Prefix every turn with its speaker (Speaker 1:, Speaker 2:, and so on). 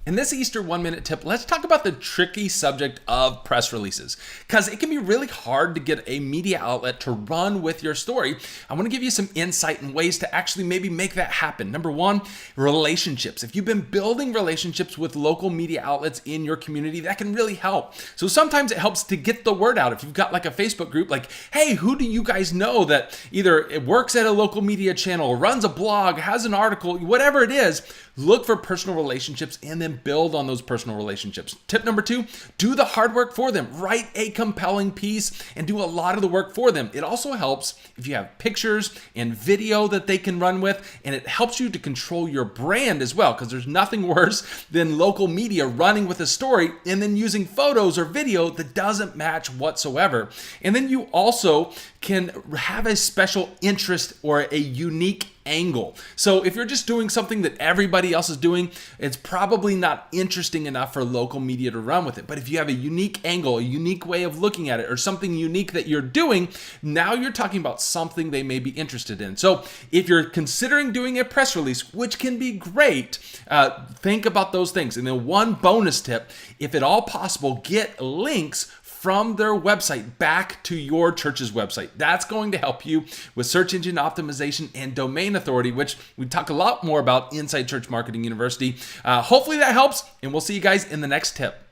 Speaker 1: In this Easter 1-minute tip, let's talk about the tricky subject of press releases, because it can be really hard to get a media outlet to run with your story. I want to give you some insight and ways to actually maybe make that happen. Number one, relationships. If you've been building relationships with local media outlets in your community, that can really help. So sometimes it helps to get the word out. If you've got like a Facebook group, like, hey, who do you guys know that either it works at a local media channel, runs a blog, has an article, whatever it is, look for personal relationships and then build on those personal relationships. Tip number two, do the hard work for them. Write a compelling piece and do a lot of the work for them. It also helps if you have pictures and video that they can run with, and it helps you to control your brand as well, because there's nothing worse than local media running with a story and then using photos or video that doesn't match whatsoever. And then you also can have a special interest or a unique angle. So if you're just doing something that everybody else is doing, it's probably not interesting enough for local media to run with it. But if you have a unique angle, a unique way of looking at it, or something unique that you're doing, now you're talking about something they may be interested in. So if you're considering doing a press release, which can be great, think about those things. And then one bonus tip, if at all possible, get links from their website back to your church's website. That's going to help you with search engine optimization and domain authority, which we talk a lot more about inside Church Marketing University. Hopefully that helps, and we'll see you guys in the next tip.